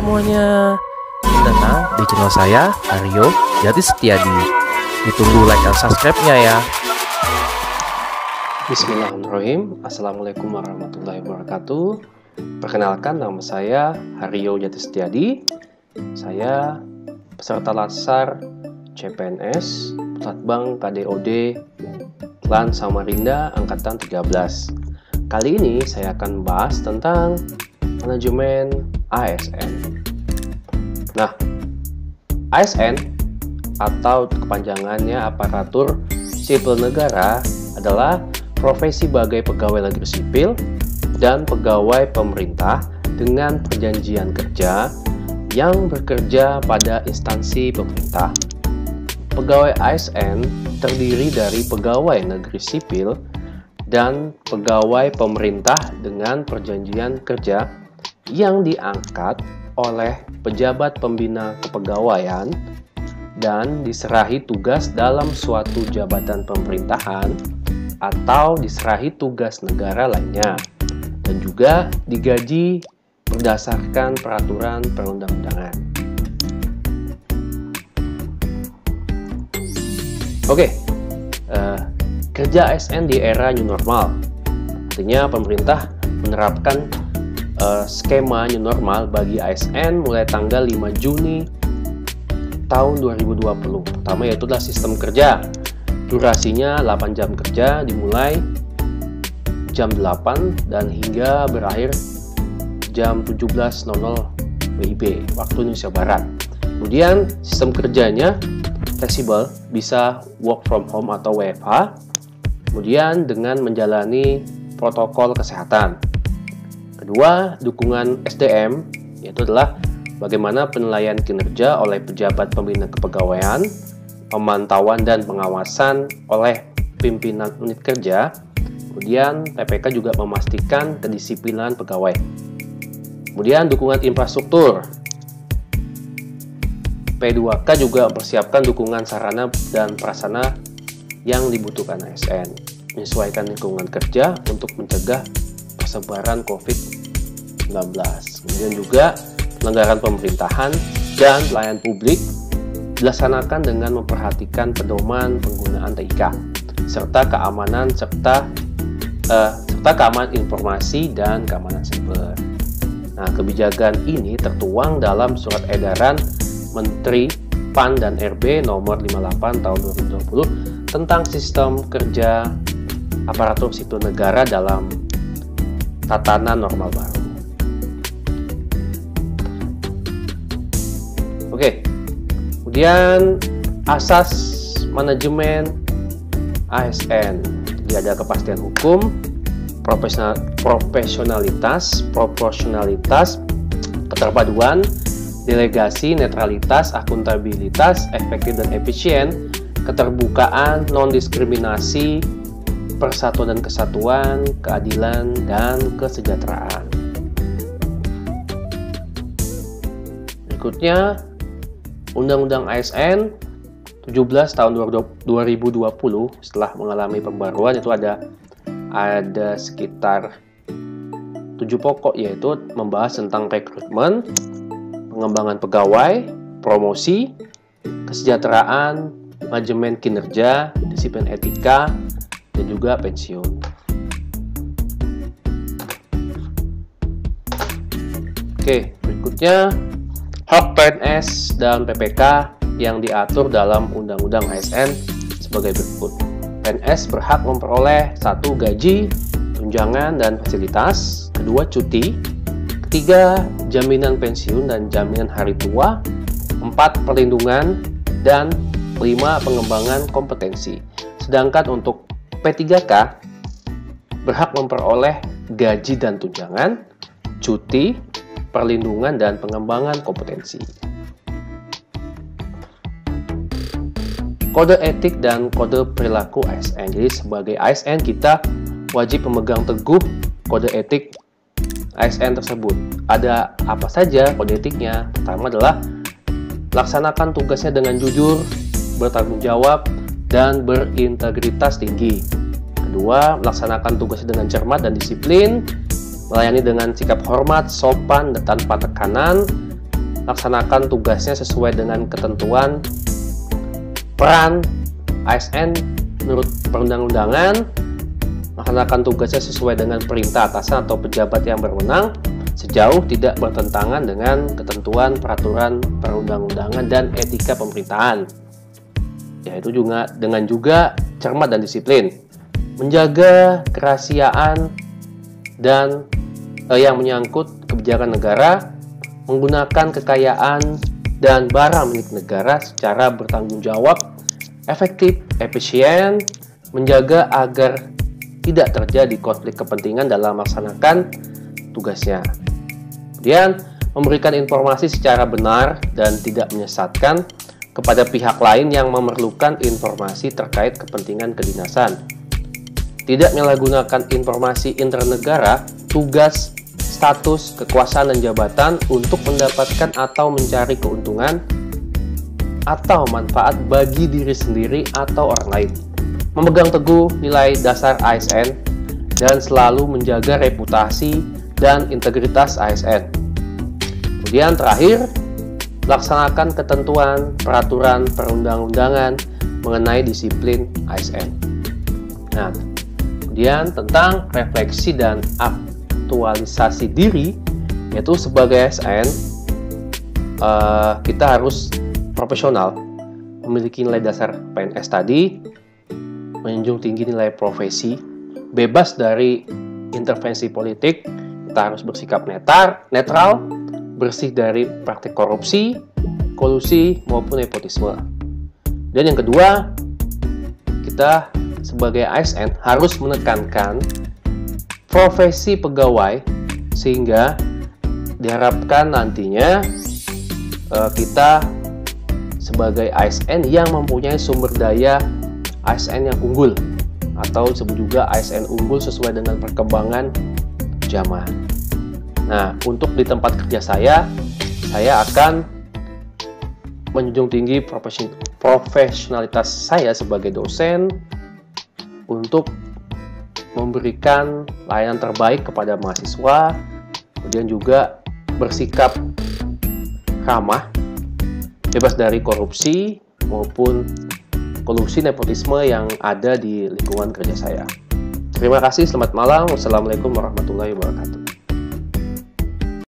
semuanya, datang di channel saya, Aryo Jati Setiadi. Ditunggu like dan subscribe-nya ya. Bismillahirrahmanirrahim. Assalamualaikum warahmatullahi wabarakatuh. Perkenalkan, nama saya Aryo Jati Setiadi. Saya peserta Latsar CPNS Platbang KDOD Klan Samarinda Angkatan 13. Kali ini saya akan bahas tentang manajemen ASN. Nah, ASN atau kepanjangannya aparatur sipil negara adalah profesi sebagai pegawai negeri sipil dan pegawai pemerintah dengan perjanjian kerja yang bekerja pada instansi pemerintah. Pegawai ASN terdiri dari pegawai negeri sipil dan pegawai pemerintah dengan perjanjian kerja yang diangkat oleh pejabat pembina kepegawaian dan diserahi tugas dalam suatu jabatan pemerintahan atau diserahi tugas negara lainnya, dan juga digaji berdasarkan peraturan perundang-undangan. Kerja ASN di era new normal, artinya pemerintah menerapkan skema new normal bagi ASN mulai tanggal 5 Juni tahun 2020. Pertama yaitu adalah sistem kerja. Durasinya 8 jam kerja dimulai jam 8 dan hingga berakhir jam 17.00 WIB waktu Indonesia Barat. Kemudian sistem kerjanya fleksibel, bisa work from home atau WFH. Kemudian dengan menjalani protokol kesehatan. Kedua, dukungan SDM, yaitu adalah bagaimana penilaian kinerja oleh pejabat pembina kepegawaian, pemantauan dan pengawasan oleh pimpinan unit kerja. Kemudian PPK juga memastikan kedisiplinan pegawai. Kemudian dukungan infrastruktur. P2K juga mempersiapkan dukungan sarana dan prasarana yang dibutuhkan ASN, menyesuaikan lingkungan kerja untuk mencegah persebaran COVID-19. Kemudian juga pelanggaran pemerintahan dan pelayanan publik dilaksanakan dengan memperhatikan pedoman penggunaan TIK serta keamanan keamanan informasi dan keamanan siber. Nah, kebijakan ini tertuang dalam surat edaran Menteri PAN dan RB nomor 58 tahun 2020 tentang sistem kerja aparatur sipil negara dalam tatanan normal baru. Kemudian asas manajemen ASN. Jadi ada kepastian hukum, profesionalitas, proporsionalitas, keterpaduan, delegasi, netralitas, akuntabilitas, efektif dan efisien, keterbukaan, non-diskriminasi, persatuan dan kesatuan, keadilan, dan kesejahteraan. Berikutnya, Undang-Undang ASN 17 tahun 2020 setelah mengalami pembaruan itu ada sekitar 7 pokok, yaitu membahas tentang rekrutmen, pengembangan pegawai, promosi, kesejahteraan, manajemen kinerja, disiplin etika, dan juga pensiun. Berikutnya hak PNS dan PPK yang diatur dalam Undang-Undang ASN sebagai berikut. PNS berhak memperoleh 1. Gaji, tunjangan dan fasilitas. 2. Cuti. 3. Jaminan pensiun dan jaminan hari tua. 4. Perlindungan. Dan 5. Pengembangan kompetensi. Sedangkan untuk P3K berhak memperoleh gaji dan tunjangan, cuti, perlindungan, dan pengembangan kompetensi. Kode etik dan kode perilaku ASN. Jadi sebagai ASN kita wajib memegang teguh kode etik ASN tersebut. Ada apa saja kode etiknya? Pertama adalah laksanakan tugasnya dengan jujur, bertanggung jawab, dan berintegritas tinggi. Kedua, melaksanakan tugasnya dengan cermat dan disiplin, melayani dengan sikap hormat, sopan, dan tanpa tekanan, laksanakan tugasnya sesuai dengan ketentuan peran ASN menurut perundang-undangan, laksanakan tugasnya sesuai dengan perintah atasan atau pejabat yang berwenang, sejauh tidak bertentangan dengan ketentuan peraturan perundang-undangan dan etika pemerintahan. Yaitu juga dengan cermat dan disiplin, menjaga kerahasiaan dan yang menyangkut kebijakan negara, menggunakan kekayaan dan barang milik negara secara bertanggung jawab, efektif, efisien, menjaga agar tidak terjadi konflik kepentingan dalam melaksanakan tugasnya. Kemudian, memberikan informasi secara benar dan tidak menyesatkan kepada pihak lain yang memerlukan informasi terkait kepentingan kedinasan. Tidak menyalahgunakan informasi internegara, tugas, status, kekuasaan, dan jabatan untuk mendapatkan atau mencari keuntungan atau manfaat bagi diri sendiri atau orang lain. Memegang teguh nilai dasar ASN dan selalu menjaga reputasi dan integritas ASN. Kemudian terakhir, laksanakan ketentuan peraturan perundang-undangan mengenai disiplin ASN. Nah, kemudian tentang refleksi dan aktualisasi diri, yaitu sebagai ASN kita harus profesional, memiliki nilai dasar PNS tadi, menjunjung tinggi nilai profesi, bebas dari intervensi politik, kita harus bersikap netral, bersih dari praktik korupsi, kolusi, maupun nepotisme. Dan yang kedua, kita sebagai ASN harus menekankan profesi pegawai sehingga diharapkan nantinya kita sebagai ASN yang mempunyai sumber daya ASN yang unggul, atau disebut juga ASN unggul sesuai dengan perkembangan zaman. Nah, untuk di tempat kerja saya akan menjunjung tinggi profesionalitas saya sebagai dosen untuk memberikan layanan terbaik kepada mahasiswa, kemudian juga bersikap ramah, bebas dari korupsi maupun kolusi nepotisme yang ada di lingkungan kerja saya. Terima kasih, selamat malam. Wassalamualaikum warahmatullahi wabarakatuh.